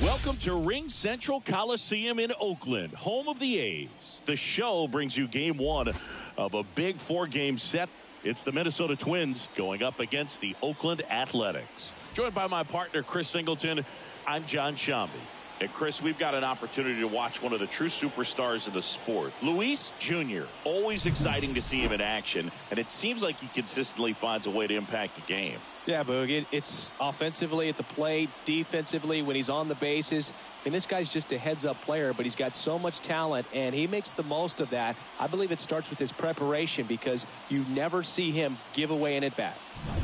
Welcome to Ring Central Coliseum in Oakland, home of the A's. The show brings you game one of a big 4-game set. It's the Minnesota Twins going up against the Oakland Athletics. Joined by my partner, Chris Singleton, I'm John Shambi. And Chris, we've got an opportunity to watch one of the true superstars of the sport. Luis Jr., always exciting to see him in action, and it seems like he consistently finds a way to impact the game. Yeah, Boog, it's offensively at the plate, defensively when he's on the bases. And this guy's just a heads-up player, but he's got so much talent, and he makes the most of that. I believe it starts with his preparation because you never see him give away an at-bat.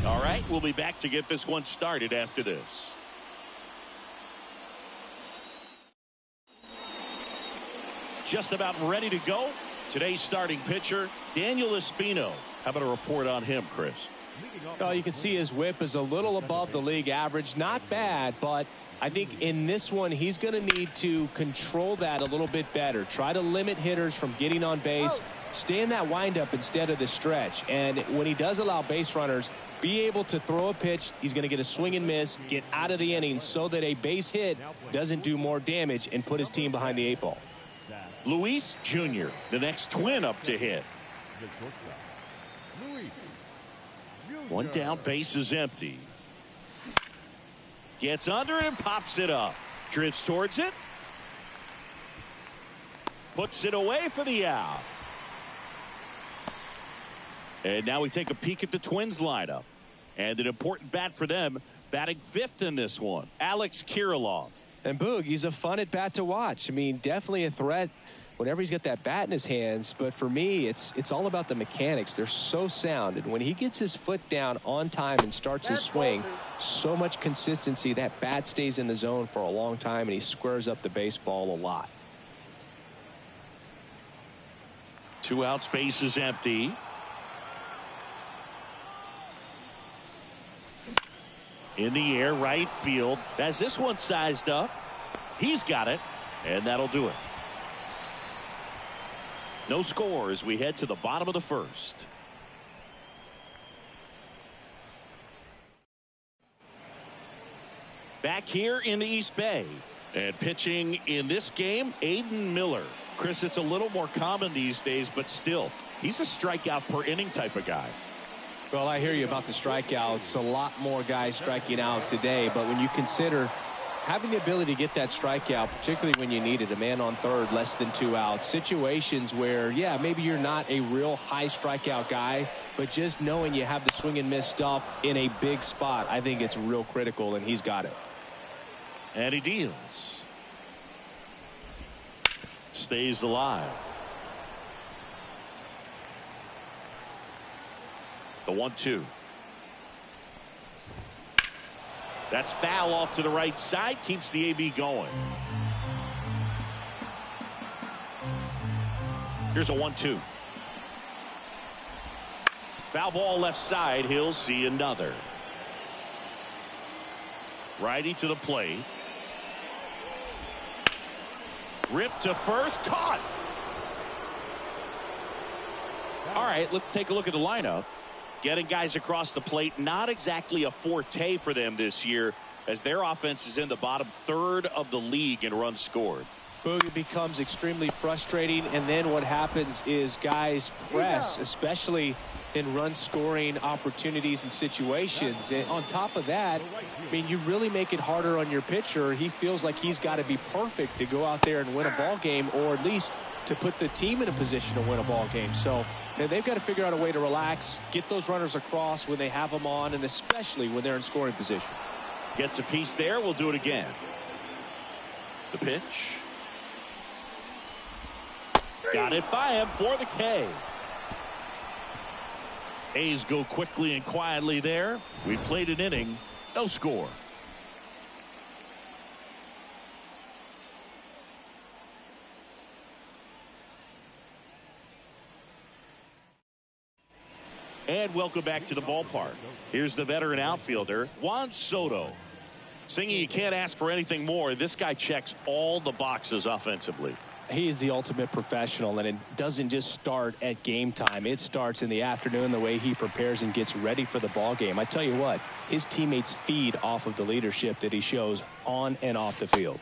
All right, we'll be back to get this one started after this. Just about ready to go. Today's starting pitcher, Daniel Espino. How about a report on him, Chris? Well, you can see his whip is a little above the league average. Not bad, but I think in this one, he's going to need to control that a little bit better. Try to limit hitters from getting on base. Stay in that windup instead of the stretch. And when he does allow base runners, be able to throw a pitch. He's going to get a swing and miss, get out of the inning so that a base hit doesn't do more damage and put his team behind the 8 ball. Luis Jr., the next Twin up to hit. One down, base is empty. Gets under it and pops it up. Drifts towards it. Puts it away for the out. And now we take a peek at the Twins lineup. And an important bat for them, batting 5th in this one, Alex Kirilloff. And Boog, he's a fun at bat to watch. I mean, definitely a threat whenever he's got that bat in his hands. But for me, it's all about the mechanics. They're so sound. And when he gets his foot down on time and starts his swing, so much consistency, that bat stays in the zone for a long time, and he squares up the baseball a lot. 2 outs, base is empty. In the air, right field. As this one sized up, he's got it, and that'll do it. No score as we head to the bottom of the 1st. Back here in the East Bay. And pitching in this game, Aiden Miller. Chris, it's a little more common these days, but still, he's a strikeout per inning type of guy. Well, I hear you about the strikeouts. A lot more guys striking out today. But when you consider having the ability to get that strikeout, particularly when you need it, a man on third, less than 2 outs, situations where, yeah, maybe you're not a real high strikeout guy, but just knowing you have the swing and miss stuff in a big spot, I think it's real critical, and he's got it. And he deals. Stays alive. The 1-2. That's foul off to the right side. Keeps the AB going. Here's a 1-2. Foul ball left side. He'll see another. Righty to the plate. Ripped to first. Caught. All right, let's take a look at the lineup. Getting guys across the plate, not exactly a forte for them this year, as their offense is in the bottom 1/3 of the league in runs scored. Boog, it becomes extremely frustrating, and then what happens is guys press, especially in run scoring opportunities and situations. And on top of that, I mean, you really make it harder on your pitcher. He feels like he's got to be perfect to go out there and win a ball game, or at least to put the team in a position to win a ball game. So they've got to figure out a way to relax, get those runners across when they have them on, and especially when they're in scoring position. Gets a piece there. We'll do it again. The pitch. Got it by him for the K. A's go quickly and quietly there. We played an inning. No score. And welcome back to the ballpark. Here's the veteran outfielder, Juan Soto. Singing, you can't ask for anything more. This guy checks all the boxes offensively. He's the ultimate professional, and it doesn't just start at game time. It starts in the afternoon, the way he prepares and gets ready for the ball game. I tell you what, his teammates feed off of the leadership that he shows on and off the field.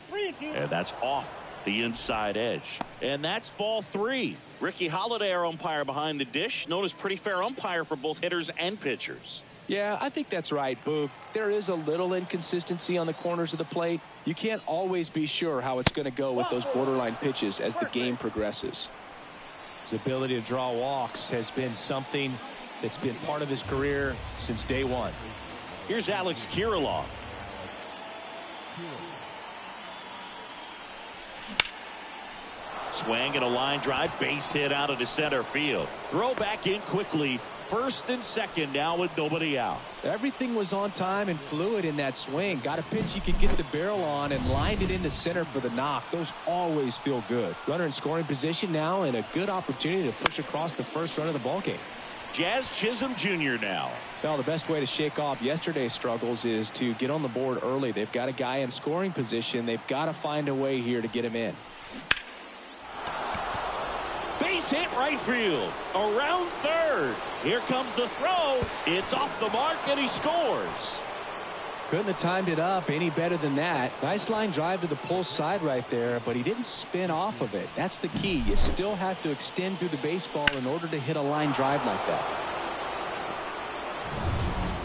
And that's off the inside edge. And that's ball 3. Ricky Holiday, our umpire behind the dish, known as pretty fair umpire for both hitters and pitchers. Yeah, I think that's right, Boog. There is a little inconsistency on the corners of the plate. You can't always be sure how it's going to go with those borderline pitches as the game progresses. His ability to draw walks has been something that's been part of his career since day one. Here's Alex Kirilloff. Swing and a line drive, base hit out of the center field. Throw back in quickly. First and second now with nobody out. Everything was on time and fluid in that swing. Got a pitch you could get the barrel on and lined it into center for the knock. Those always feel good. Runner in scoring position now and a good opportunity to push across the first run of the ballgame. Jazz Chisholm Jr. now. Well, the best way to shake off yesterday's struggles is to get on the board early. They've got a guy in scoring position. They've got to find a way here to get him in. Base hit right field. Around third. Here comes the throw. It's off the mark and he scores. Couldn't have timed it up any better than that. Nice line drive to the pull side right there, but he didn't spin off of it. That's the key. You still have to extend through the baseball in order to hit a line drive like that.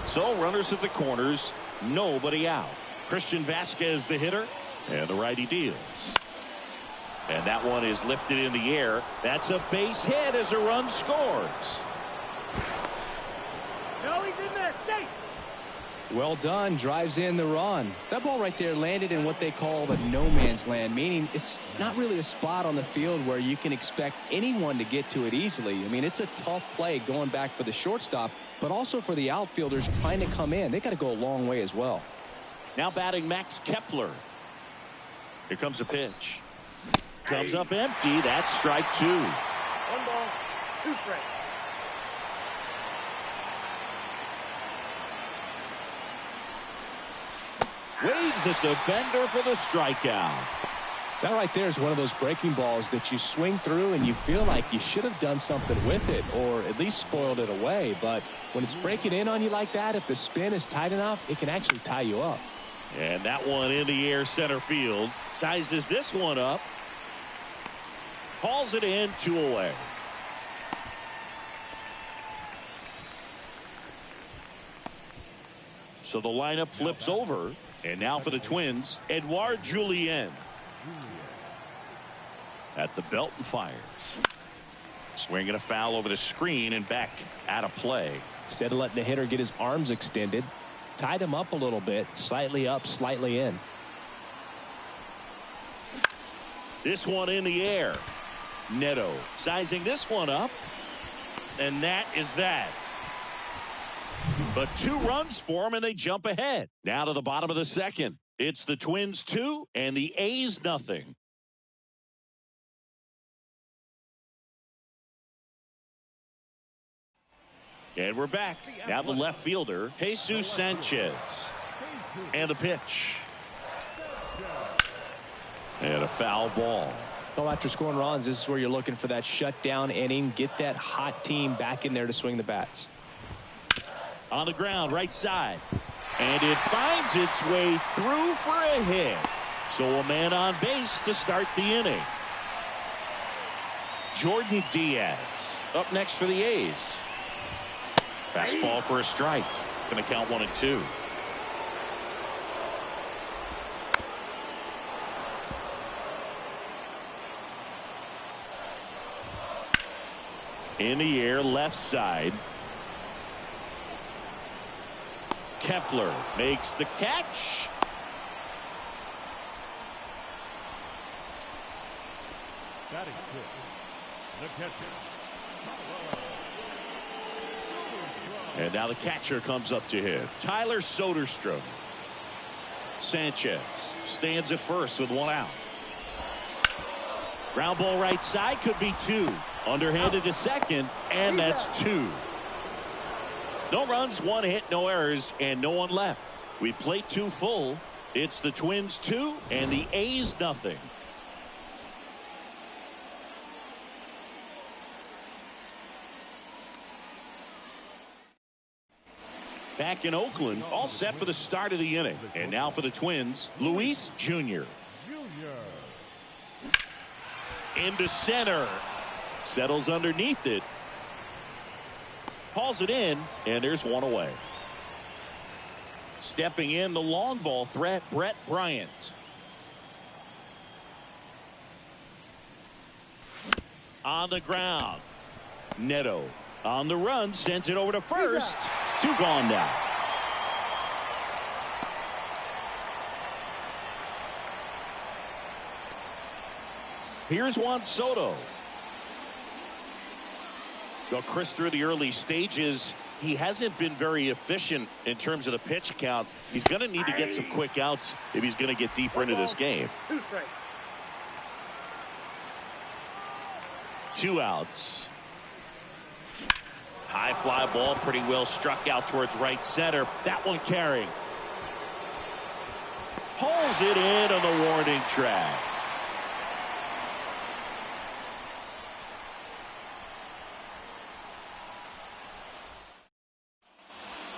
So runners at the corners, nobody out. Christian Vasquez the hitter, and the righty deals. And that one is lifted in the air. That's a base hit as a run scores. No, he's in there. Stay. Well done. Drives in the run. That ball right there landed in what they call the no man's land, meaning it's not really a spot on the field where you can expect anyone to get to it easily. I mean, it's a tough play going back for the shortstop, but also for the outfielders trying to come in. They got to go a long way as well. Now batting Max Kepler. Here comes a pitch. Comes up empty. That's strike 2. 1 ball, 2 strikes. Waves at the bender for the strikeout. That right there is one of those breaking balls that you swing through and you feel like you should have done something with it or at least spoiled it away. But when it's breaking in on you like that, if the spin is tight enough, it can actually tie you up. And that one in the air center field. Sizes this one up. Hauls it in, 2 away. So the lineup flips over. And now for the Twins, Edouard Julien. At the belt and fires. Swinging a foul over the screen and back out of play. Instead of letting the hitter get his arms extended, tied him up a little bit, slightly up, slightly in. This one in the air. Neto sizing this one up. And that is that. But 2 runs for them and they jump ahead. Now to the bottom of the second. It's the Twins 2 and the A's nothing. And we're back. Now the left fielder, Jesus Sanchez. And a pitch. And a foul ball. Well, after scoring runs, this is where you're looking for that shutdown inning. Get that hot team back in there to swing the bats. On the ground, right side. And it finds its way through for a hit. So a man on base to start the inning. Jordan Diaz up next for the A's. Fastball for a strike. Going to count 1 and 2. In the air, left side. Kepler makes the catch. Batting 6, the catcher. And now the catcher comes up to hit. Tyler Soderstrom. Sanchez stands at first with 1 out. Ground ball right side, could be 2. Underhanded to second, and that's 2. No runs, 1 hit, no errors, and no one left. We plate 2 full. It's the Twins 2 and the A's nothing. Back in Oakland, all set for the start of the inning. And now for the Twins, Luis Jr. Into center. Settles underneath it. Hauls it in, and there's one away. Stepping in, the long ball threat, Brett Bryant. On the ground. Neto on the run, sends it over to first. 2 gone now. Here's Juan Soto. Well, Chris, through the early stages, he hasn't been very efficient in terms of the pitch count. He's going to need to get some quick outs if he's going to get deeper into this game. 2 outs. High fly ball, pretty well struck out towards right center. That one carrying. Pulls it in on the warning track.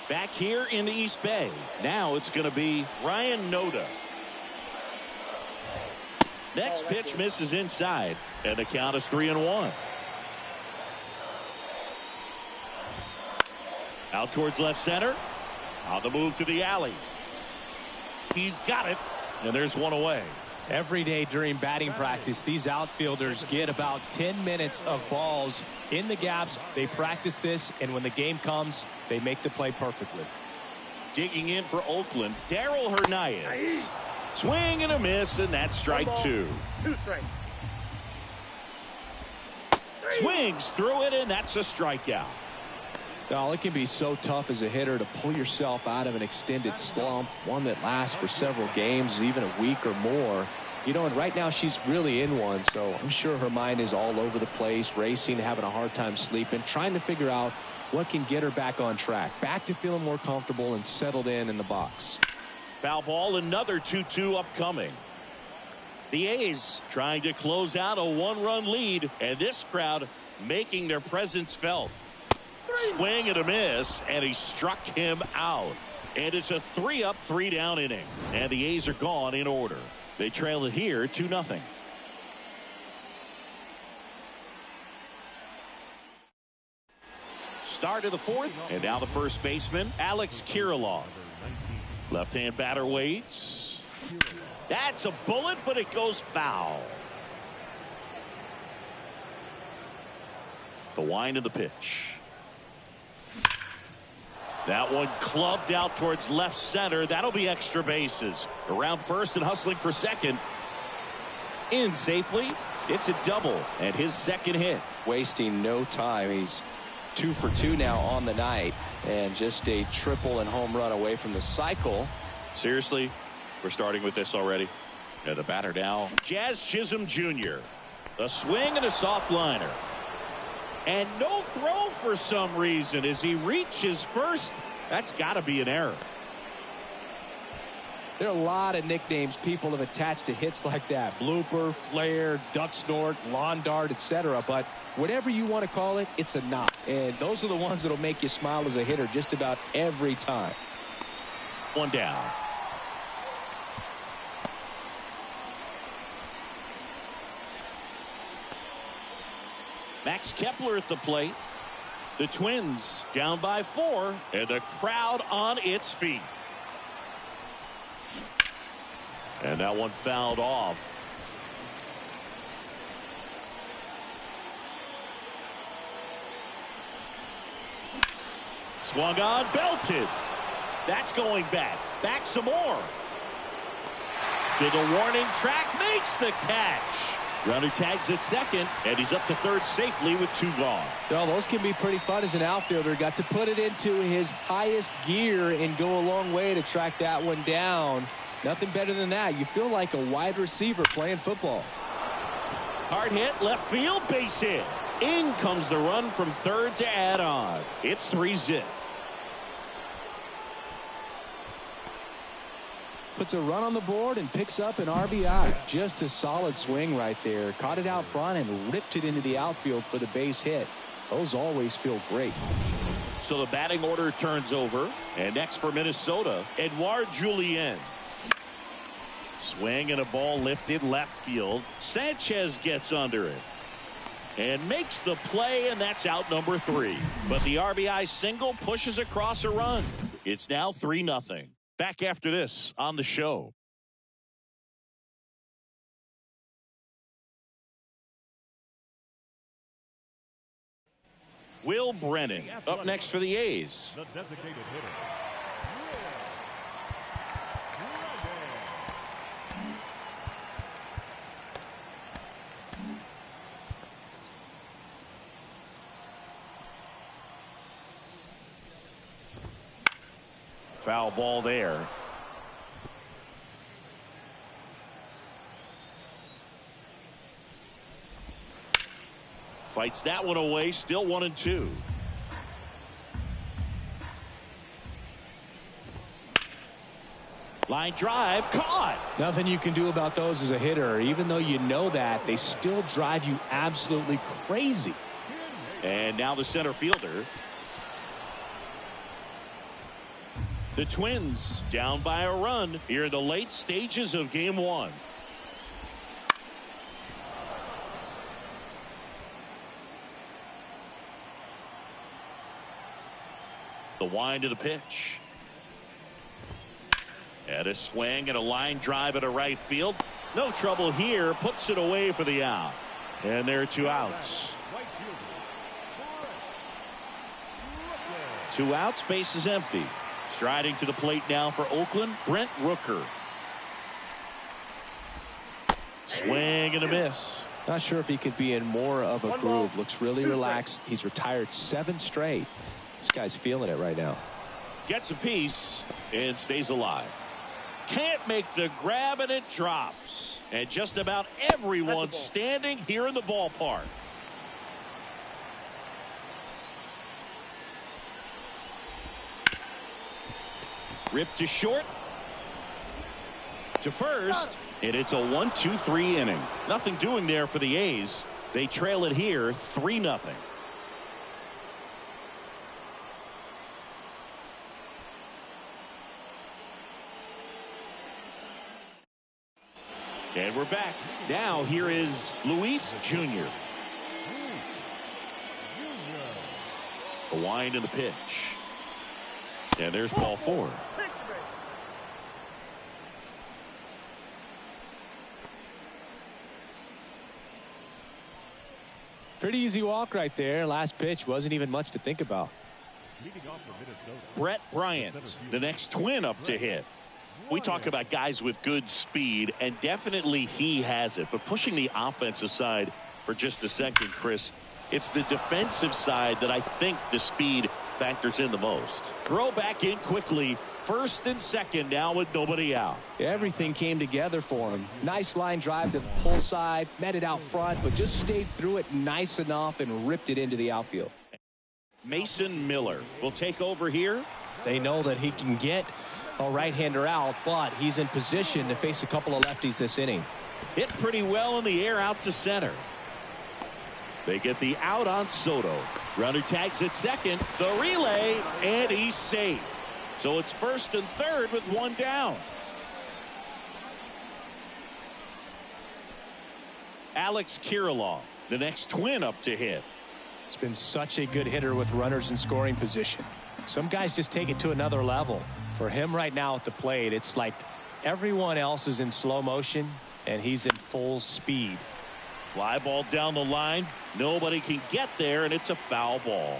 Back here in the East Bay. Now it's going to be Ryan Noda. Next pitch misses inside, and the count is 3-1. Out towards left center. On the move to the alley. He's got it, and there's one away. Every day during batting practice, these outfielders get about 10 minutes of balls in the gaps. They practice this, and when the game comes, they make the play perfectly. Digging in for Oakland, Darryl Hernandez. Swing and a miss, and that's strike 2. 2 strikes. Swings through it, and that's a strikeout. Well, it can be so tough as a hitter to pull yourself out of an extended slump, one that lasts for several games, even a week or more. You know, and right now she's really in one, so I'm sure her mind is all over the place, racing, having a hard time sleeping, trying to figure out what can get her back on track, back to feeling more comfortable and settled in the box. Foul ball, another 2-2 upcoming. The A's trying to close out a 1-run lead, and this crowd making their presence felt. Swing and a miss, and he struck him out. And it's a 3-up, 3-down inning. And the A's are gone in order. They trail it here 2-0. Start of the 4th, and now the first baseman, Alex Kirilloff. Left-hand batter waits. That's a bullet, but it goes foul. The wind of the pitch. That one clubbed out towards left center. That'll be extra bases. Around first and hustling for second. In safely. It's a double and his second hit. Wasting no time. He's 2 for 2 now on the night, and just a triple and home run away from the cycle. Seriously, we're starting with this already. And the batter now, Jazz Chisholm Jr. A swing and a soft liner. And no throw for some reason as he reaches first. That's got to be an error. There are a lot of nicknames people have attached to hits like that. Blooper, flare, duck snort, lawn dart, etc. But whatever you want to call it, it's a knock. And those are the ones that'll make you smile as a hitter just about every time. One down. Max Kepler at the plate. The Twins down by 4, and the crowd on its feet. And that one fouled off. Swung on, belted. That's going back. Back some more. To the warning track, makes the catch. Runner tags at second, and he's up to third safely with 2 gone. Well, those can be pretty fun as an outfielder. Got to put it into his highest gear and go a long way to track that one down. Nothing better than that. You feel like a wide receiver playing football. Hard hit, left field, base hit. In comes the run from third to add on. It's 3-zip. Puts a run on the board and picks up an RBI. Just a solid swing right there. Caught it out front and ripped it into the outfield for the base hit. Those always feel great. So the batting order turns over. And next for Minnesota, Edouard Julien. Swing and a ball lifted left field. Sanchez gets under it and makes the play, and that's out number 3. But the RBI single pushes across a run. It's now 3-0. Back after this on the show. Will Brennan up next for the A's. The designated hitter. Foul ball there. Fights that one away. Still 1-2. Line drive caught. Nothing you can do about those as a hitter. Even though you know that, they still drive you absolutely crazy. And now the center fielder. The Twins down by a run here in the late stages of game 1. The wind of the pitch. And a swing and a line drive at a right field. No trouble here. Puts it away for the out. And there are 2 outs. 2 outs. Base is empty. Striding to the plate now for Oakland, Brent Rooker. Swing and a miss. Not sure if he could be in more of a groove. Looks really relaxed. He's retired 7 straight. This guy's feeling it right now. Gets a piece and stays alive. Can't make the grab, and it drops. And just about everyone standing here in the ballpark. Ripped to short. To first. And it's a 1-2-3 inning. Nothing doing there for the A's. They trail it here 3-0. And we're back. Now here is Luis Jr. The wind and the pitch. And there's ball 4. Pretty easy walk right there. Last pitch wasn't even much to think about. Brett Bryant, the next Twin up to hit. We talk about guys with good speed, and definitely he has it. But pushing the offensive side for just a second, Chris, it's the defensive side that I think the speed factors in the most. Throw back in quickly. First and second now with nobody out. Everything came together for him. Nice line drive to the pull side, met it out front, but just stayed through it nice enough and ripped it into the outfield. Mason Miller will take over here. They know that he can get a right-hander out, but he's in position to face a couple of lefties this inning. Hit pretty well in the air out to center. They get the out on Soto. Runner tags at second. The relay, and he's safe. So it's first and third with 1 down. Alex Kirilloff, the next Twin up to hit. He's been such a good hitter with runners in scoring position. Some guys just take it to another level. For him right now at the plate, it's like everyone else is in slow motion and he's in full speed. Fly ball down the line. Nobody can get there, and it's a foul ball.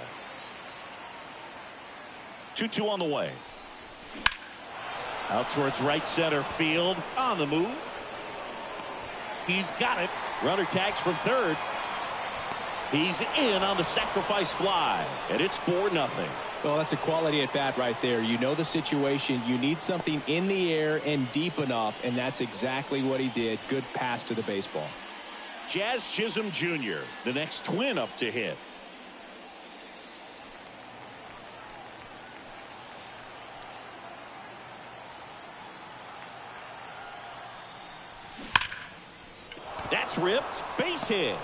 2-2 on the way. Out towards right center field. On the move. He's got it. Runner tags from third. He's in on the sacrifice fly, and it's 4-0. Well, that's a quality at bat right there. You know the situation. You need something in the air and deep enough, and that's exactly what he did. Good pass to the baseball. Jazz Chisholm Jr., the next Twin up to hit. That's ripped. Base hit.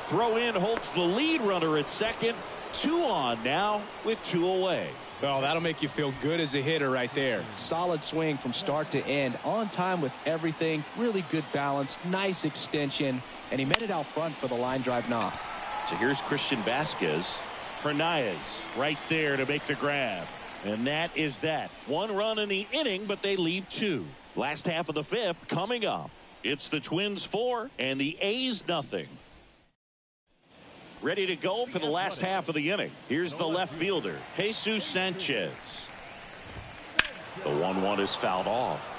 Throw in holds the lead runner at second. 2 on now with 2 away. Well, that'll make you feel good as a hitter right there. Solid swing from start to end. On time with everything. Really good balance. Nice extension. And he met it out front for the line drive knock. So here's Christian Vasquez. Hernandez right there to make the grab. And that is that. 1 run in the inning, but they leave 2. Last half of the 5th coming up. It's the Twins 4 and the A's nothing. Ready to go for the last half of the inning. Here's the left fielder, Jesus Sanchez. The 1-1 is fouled off.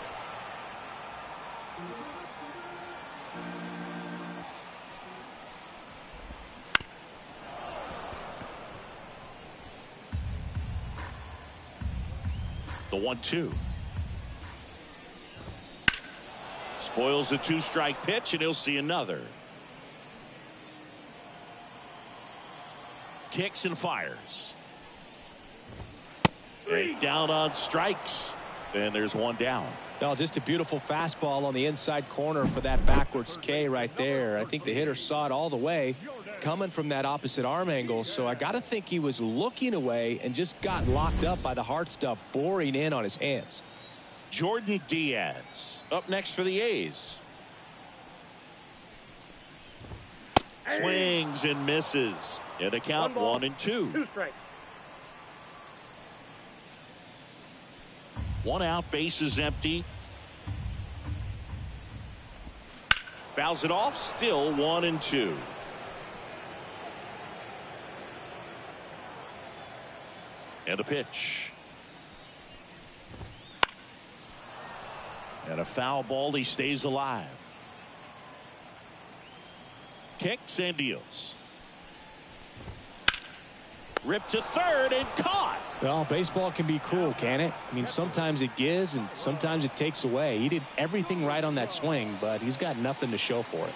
The 1-2. Spoils the 2-strike pitch, and he'll see another. Kicks and fires. And down on strikes. And there's 1 down. Well, just a beautiful fastball on the inside corner for that backwards K right there. I think the hitter saw it all the way coming from that opposite arm angle. So I got to think he was looking away and just got locked up by the hard stuff boring in on his hands. Jordan Diaz up next for the A's. Swings and misses. And a count 1-2. 2 strikes. 1 out, bases empty. Fouls it off, still 1-2. And a pitch. And a foul ball, he stays alive. Kicks and deals. Ripped to third and caught. Well, baseball can be cruel, can it? I mean, sometimes it gives and sometimes it takes away. He did everything right on that swing, but he's got nothing to show for it.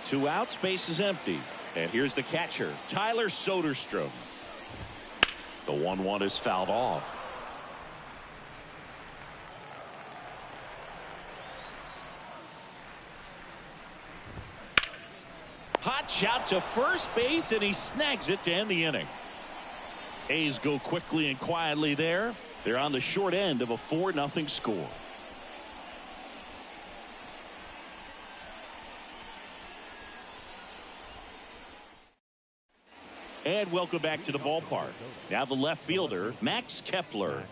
2 outs, base is empty. And here's the catcher, Tyler Soderstrom. The 1-1 is fouled off. Hot shot to first base, and he snags it to end the inning. A's go quickly and quietly there. They're on the short end of a 4-0 score. And welcome back to the ballpark. Now the left fielder, Max Kepler.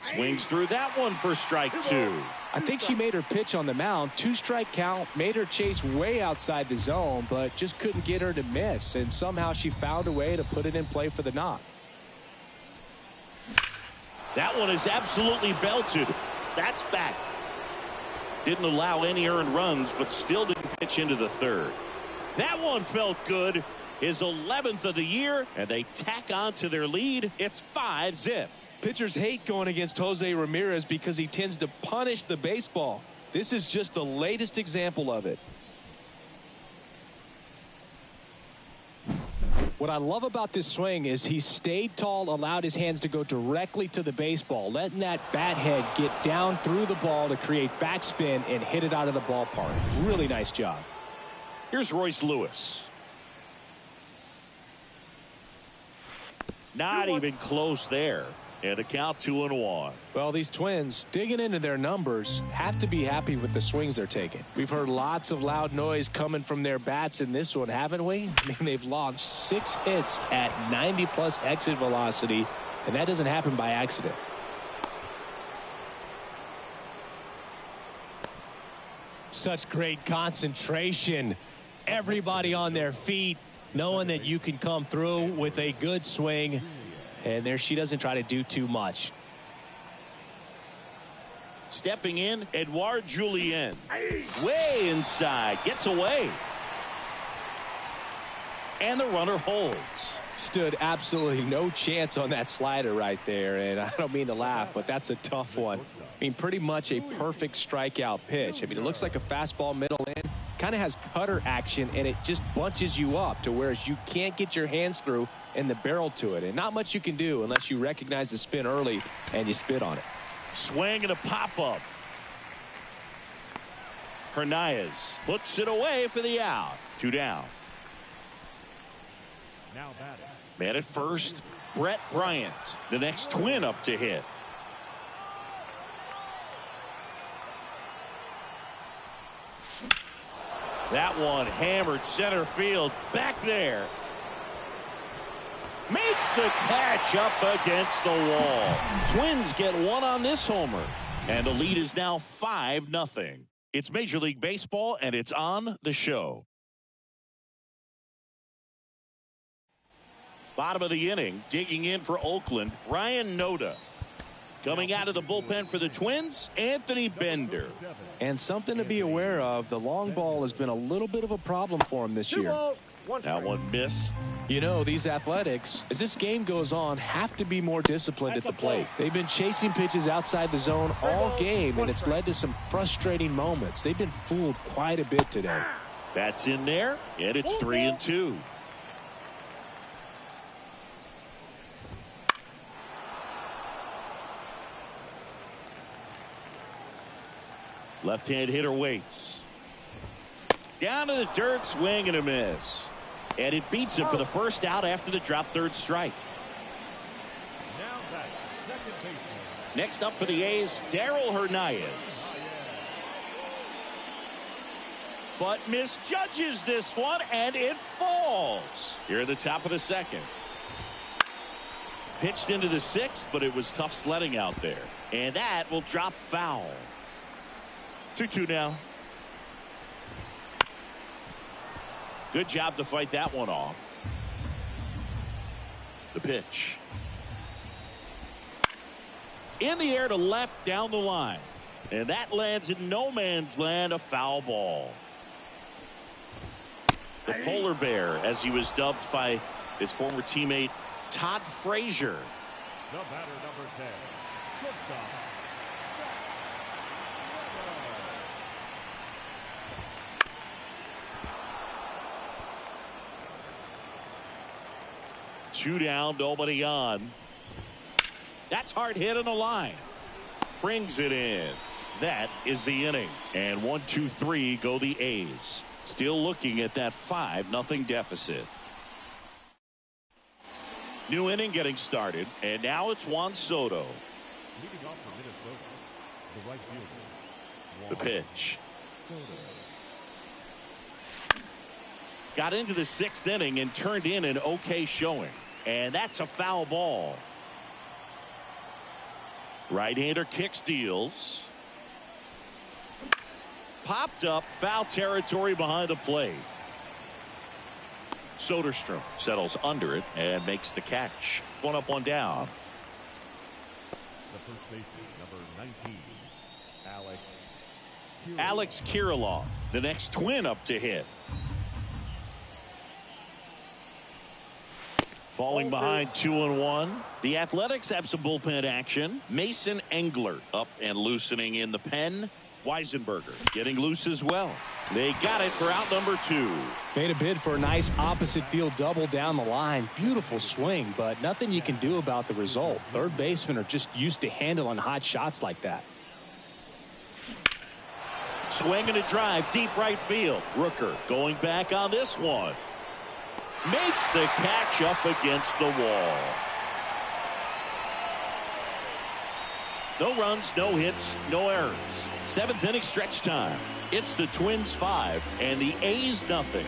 Swings through that one for strike 2. I think she made her pitch on the mound. 2-strike count, made her chase way outside the zone, but just couldn't get her to miss. And somehow she found a way to put it in play for the knock. That one is absolutely belted. That's back. Didn't allow any earned runs, but still didn't pitch into the 3rd. That one felt good. His 11th of the year, and they tack on to their lead. It's 5-zip. Pitchers hate going against Jose Ramirez because he tends to punish the baseball. This is just the latest example of it. What I love about this swing is he stayed tall, allowed his hands to go directly to the baseball, letting that bat head get down through the ball to create backspin and hit it out of the ballpark. Really nice job. Here's Royce Lewis. Not even close there. And a count 2-1. Well, these Twins, digging into their numbers, have to be happy with the swings they're taking. We've heard lots of loud noise coming from their bats in this one, haven't we? I mean, they've logged 6 hits at 90+ exit velocity, and that doesn't happen by accident. Such great concentration. Everybody on their feet, knowing that you can come through with a good swing. And there she doesn't try to do too much. Stepping in, Edouard Julien. Way inside. Gets away. And the runner holds. Stood absolutely no chance on that slider right there. And I don't mean to laugh, but that's a tough one. I mean, pretty much a perfect strikeout pitch. I mean, it looks like a fastball middle in. Kind of has cutter action, and it just bunches you up to where you can't get your hands through and the barrel to it. And not much you can do unless you recognize the spin early and you spit on it. Swing and a pop-up. Hernandez puts it away for the out. 2 down. Now batting. Man at first, Brett Bryant, the next Twin up to hit. That one hammered center field back there. Makes the catch up against the wall. Twins get one on this homer. And the lead is now 5-0. It's Major League Baseball, and it's on the show. Bottom of the inning, digging in for Oakland, Ryan Noda. Coming out of the bullpen for the Twins, Anthony Bender. And something to be aware of, the long ball has been a little bit of a problem for him this year. That one missed. You know, these Athletics, as this game goes on, have to be more disciplined at the plate. They've been chasing pitches outside the zone all game, and it's led to some frustrating moments. They've been fooled quite a bit today. That's in there, and it's 3-2. Left-hand hitter waits. Down to the dirt, swing and a miss. And it beats him for the first out after the drop third strike. Now back, second baseman. Next up for the A's, Darryl Hernandez. But misjudges this one, and it falls. Here at the top of the second. Pitched into the sixth, but it was tough sledding out there. And that will drop foul. 2-2 now. Good job to fight that one off. The pitch. In the air to left down the line. And that lands in no man's land, a foul ball. The polar bear, as he was dubbed by his former teammate Todd Frazier. The batter, number 10. Shortstop. 2 down, nobody on. That's hard hit on the line. Brings it in. That is the inning. And 1-2-3 go the A's. Still looking at that 5-0 deficit. New inning getting started. And now it's Juan Soto. Leading off for Minnesota, the right fielder. The pitch. Soto. Got into the 6th inning and turned in an okay showing. And that's a foul ball. Right-hander kick steals. Popped up, foul territory behind the plate. Soderstrom settles under it and makes the catch. 1 up, 1 down. The first baseman, number 19, Alex Kirilloff, the next Twin up to hit. Falling behind 2-1. The Athletics have some bullpen action. Mason Engler up and loosening in the pen. Weisenberger getting loose as well. They got it for out number 2. Made a bid for a nice opposite field double down the line. Beautiful swing, but nothing you can do about the result. Third basemen are just used to handling hot shots like that. Swing and a drive, deep right field. Rooker going back on this one. Makes the catch up against the wall. No runs, no hits, no errors. 7th inning stretch time. It's the Twins 5 and the A's nothing.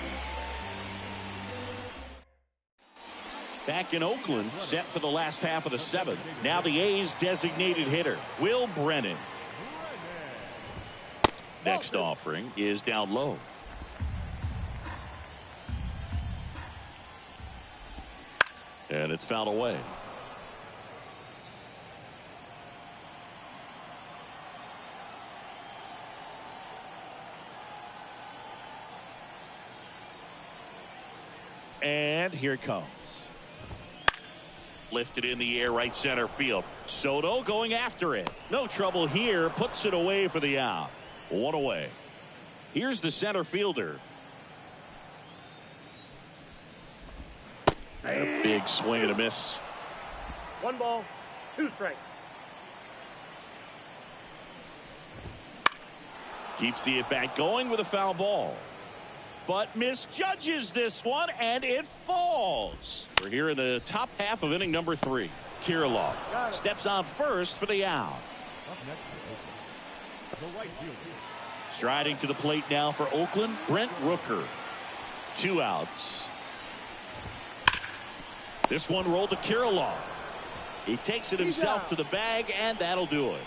Back in Oakland, set for the last half of the 7th. Now the A's designated hitter, Will Brennan. Next offering is down low. And it's fouled away. And here it comes. Lifted in the air, right center field. Soto going after it. No trouble here. Puts it away for the out. 1 away. Here's the center fielder. And a big swing and a miss. 1 ball, 2 strikes. Keeps the at-bat going with a foul ball. But misjudges this one, and it falls. We're here in the top half of inning number 3. Kirilloff steps on first for the out. Up next, the right fielder. Striding to the plate now for Oakland, Brent Rooker. 2 outs. This one rolled to Kirilloff. He takes it himself to the bag, and that'll do it.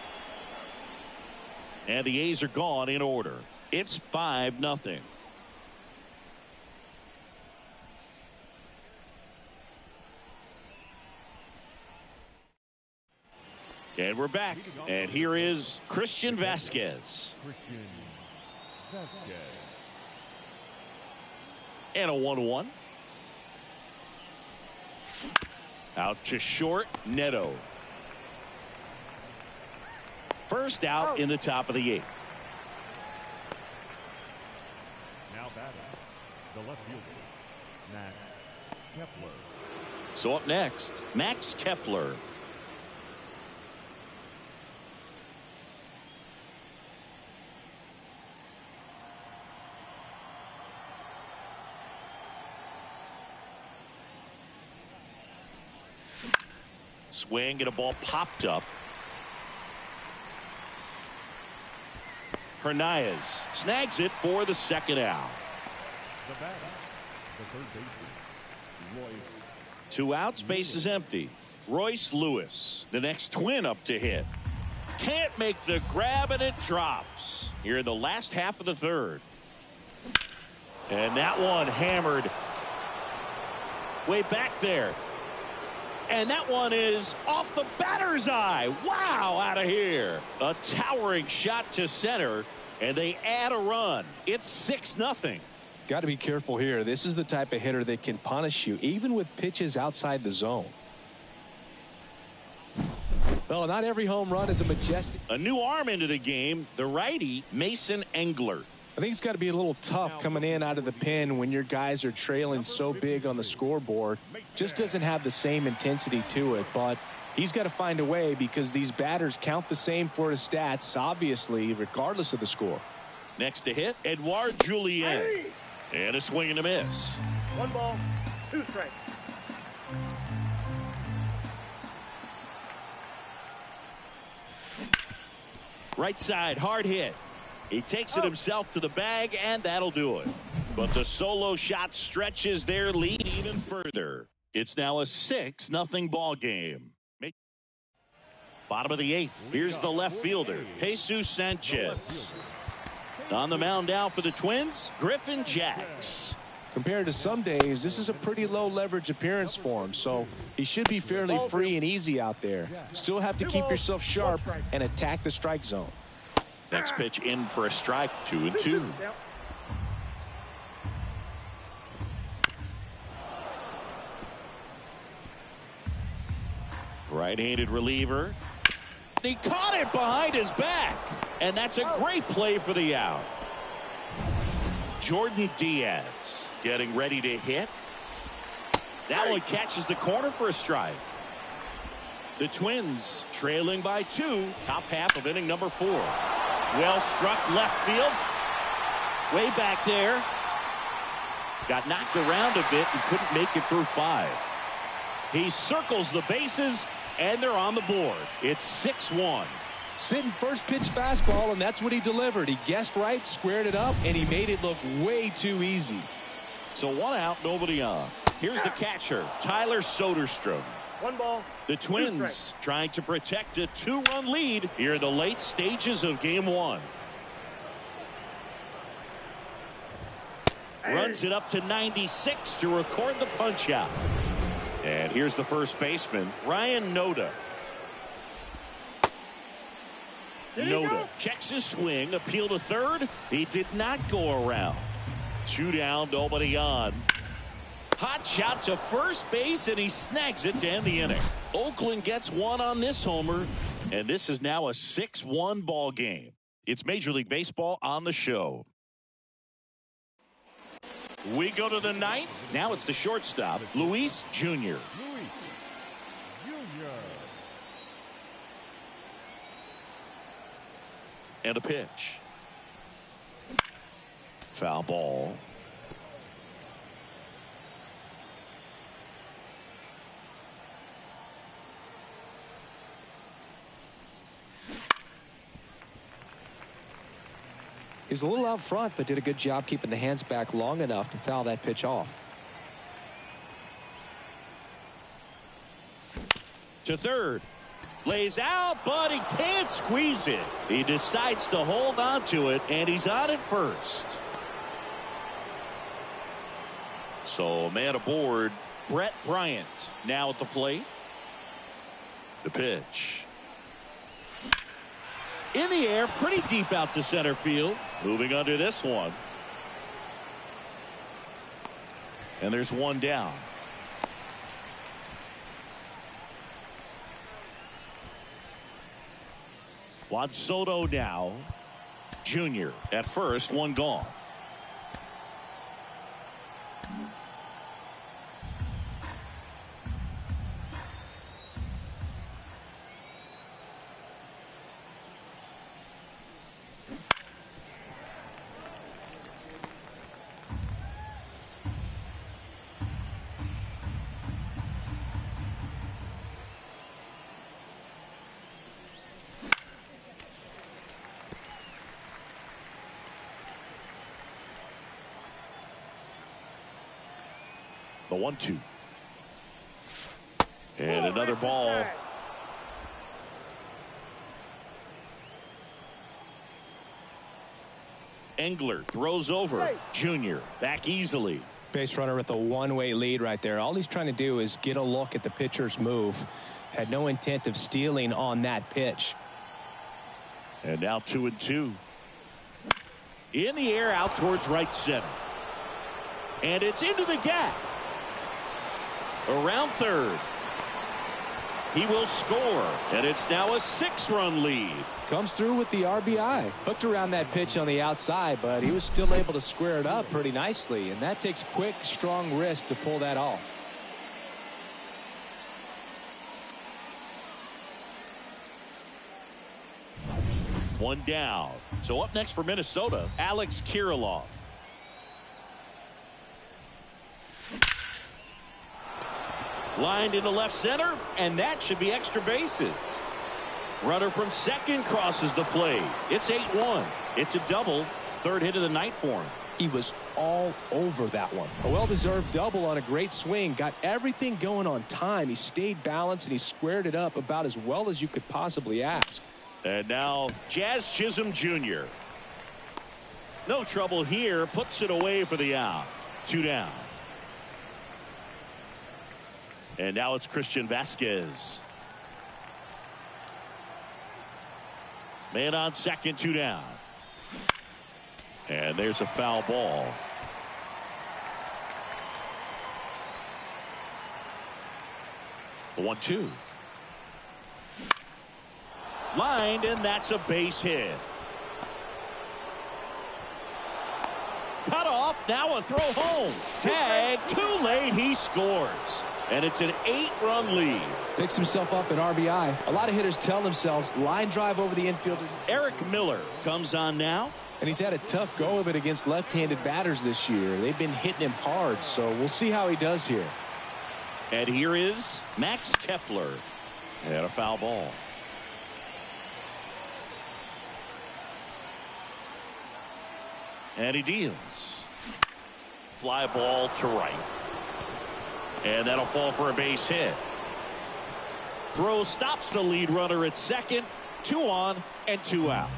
And the A's are gone in order. It's 5-0. And we're back. And here is Christian Vasquez. Christian Vasquez. And a 1-1. Out to short, Neto. First out in the top of the 8th. Now batting, the left fielder, Max Kepler. So up next, Max Kepler. Swing and a ball popped up. Hernandez snags it for the second out. The batter, the third baseman, Royce. 2 outs, base is empty. Royce Lewis, the next Twin up to hit. Can't make the grab, and it drops here in the last half of the 3rd. And that one hammered way back there. And that one is off the batter's eye. Wow, out of here. A towering shot to center, and they add a run. It's 6-0. Got to be careful here. This is the type of hitter that can punish you, even with pitches outside the zone. Well, not every home run is a majestic. A new arm into the game, the righty, Mason Engler. I think it's got to be a little tough coming in out of the pen when your guys are trailing so big on the scoreboard. Just doesn't have the same intensity to it, but he's got to find a way because these batters count the same for his stats, obviously, regardless of the score. Next to hit, Edouard Julien. And a swing and a miss. 1 ball, 2 strikes. Right side, hard hit. He takes it himself to the bag, and that'll do it. But the solo shot stretches their lead even further. It's now a 6-0 ball game. Bottom of the 8th. Here's the left fielder, Jesus Sanchez. On the mound now for the Twins, Griffin Jax. Compared to some days, this is a pretty low leverage appearance for him, so he should be fairly free and easy out there. Still have to keep yourself sharp and attack the strike zone. Next pitch in for a strike, 2-2. Right-handed reliever. He caught it behind his back, and that's a great play for the out. Jordan Diaz getting ready to hit. That one catches the corner for a strike. The Twins trailing by 2, top half of inning number 4. Well struck left field. Way back there. Got knocked around a bit and couldn't make it through 5. He circles the bases, and they're on the board. It's 6-1. Sitting first pitch fastball, and that's what he delivered. He guessed right, squared it up, and he made it look way too easy. So 1 out, nobody on. Here's the catcher, Tyler Soderstrom. 1 ball. The Twins trying to protect a 2-run lead here in the late stages of game 1. Runs it up to 96 to record the punch out. And here's the first baseman, Ryan Noda. Noda checks his swing, appeal to third. He did not go around. 2 down, nobody on. Hot shot to first base, and he snags it to end the inning. Oakland gets 1 on this homer, and this is now a 6-1 ball game. It's Major League Baseball on the show. We go to the 9th. Now it's the shortstop, Luis Jr. Luis Jr. And a pitch. Foul ball. He was a little out front, but did a good job keeping the hands back long enough to foul that pitch off. To third. Lays out, but he can't squeeze it. He decides to hold on to it, and he's on at first. So, man aboard, Brett Bryant now at the plate. The pitch. In the air, pretty deep out to center field. Moving under this one. And there's one down. Juan Soto now. Junior at first, one gone. The 1-2. And another ball. Engler throws over. Junior back easily. Base runner with a one-way lead right there. All he's trying to do is get a look at the pitcher's move. Had no intent of stealing on that pitch. And now 2-2. In the air out towards right center. And it's into the gap. Around third. He will score, and it's now a 6-run lead. Comes through with the RBI. Hooked around that pitch on the outside, but he was still able to square it up pretty nicely, and that takes quick, strong wrist to pull that off. One down. So up next for Minnesota, Alex Kirilloff. Lined into left center, and that should be extra bases. Runner from second crosses the plate. It's 8-1. It's a double. Third hit of the night for him. He was all over that one. A well-deserved double on a great swing. Got everything going on time. He stayed balanced, and he squared it up about as well as you could possibly ask. And now Jazz Chisholm Jr. No trouble here. Puts it away for the out. 2 down. And now it's Christian Vasquez. Man on second, 2 down. And there's a foul ball. The 1-2. Lined, and that's a base hit. Cut off, now a throw home. Tag, too late, he scores. And it's an 8-run lead. Picks himself up at RBI. A lot of hitters tell themselves line drive over the infielders. Eric Miller comes on now. And he's had a tough go of it against left-handed batters this year. They've been hitting him hard, so we'll see how he does here. And here is Max Kepler. And a foul ball. And he deals. Fly ball to right. And that'll fall for a base hit. Throw stops the lead runner at second. 2 on and 2 out.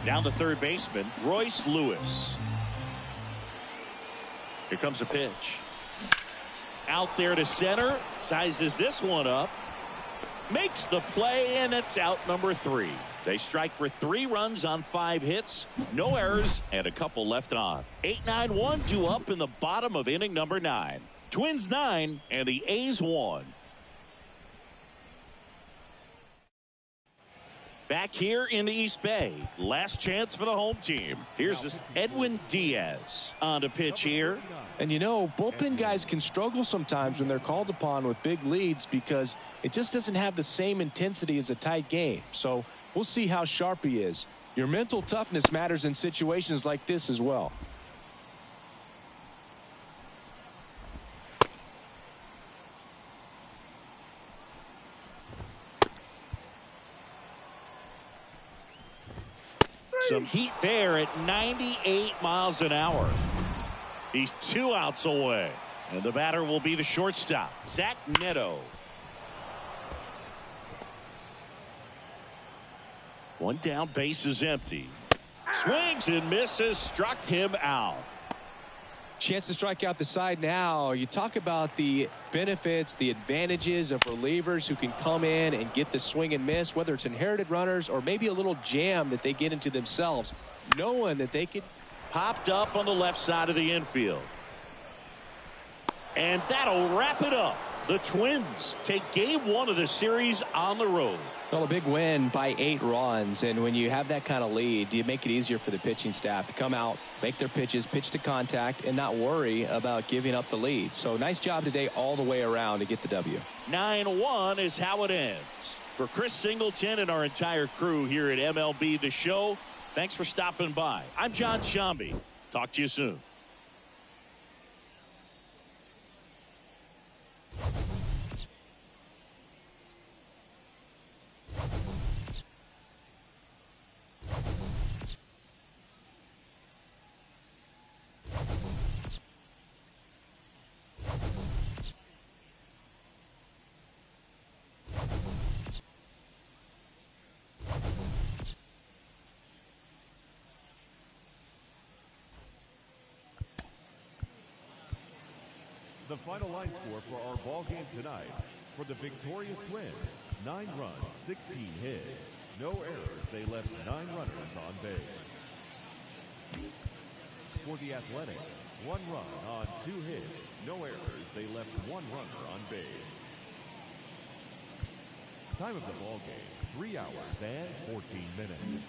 Down to third baseman, Royce Lewis. Here comes a pitch. Out there to center. Sizes this one up. Makes the play, and it's out number 3. They strike for 3 runs on 5 hits. No errors, and a couple left on. 8-9-1, 2 up in the bottom of inning number 9. Twins 9 and the A's 1. Back here in the East Bay. Last chance for the home team. Here's this Edwin Diaz on to pitch here. And you know, bullpen guys can struggle sometimes when they're called upon with big leads because it just doesn't have the same intensity as a tight game. So we'll see how sharp he is. Your mental toughness matters in situations like this as well. Some heat there at 98 miles an hour. He's 2 outs away. And the batter will be the shortstop, Zach Neto. One down, base is empty. Swings and misses, struck him out. Chance to strike out the side now. You talk about the benefits, the advantages of relievers who can come in and get the swing and miss, whether it's inherited runners or maybe a little jam that they get into themselves, knowing that they could. Popped up on the left side of the infield. And that'll wrap it up. The Twins take game 1 of the series on the road. Well, a big win by 8 runs, and when you have that kind of lead, you make it easier for the pitching staff to come out, make their pitches, pitch to contact, and not worry about giving up the lead. So nice job today all the way around to get the W. 9-1 is how it ends. For Chris Singleton and our entire crew here at MLB The Show, thanks for stopping by. I'm John Shambi. Talk to you soon. The final line score for our ball game tonight. For the victorious Twins, 9 runs, 16 hits, no errors. They left 9 runners on base. For the Athletics, 1 run on 2 hits, no errors. They left 1 runner on base. Time of the ball game, 3 hours and 14 minutes.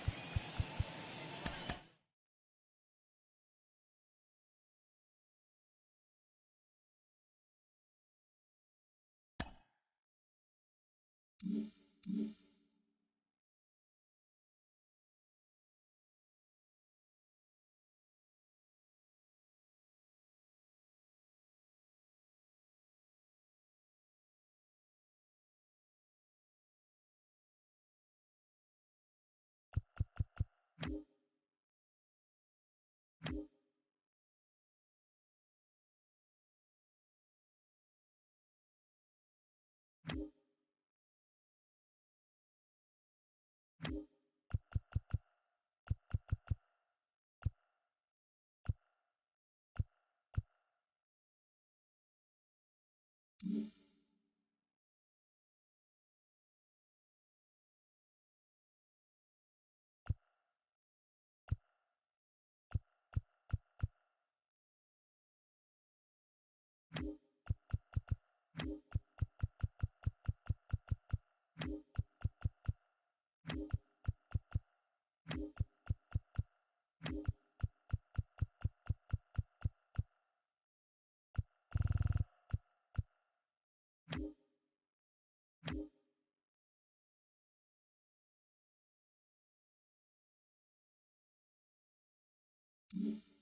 Mm-hmm.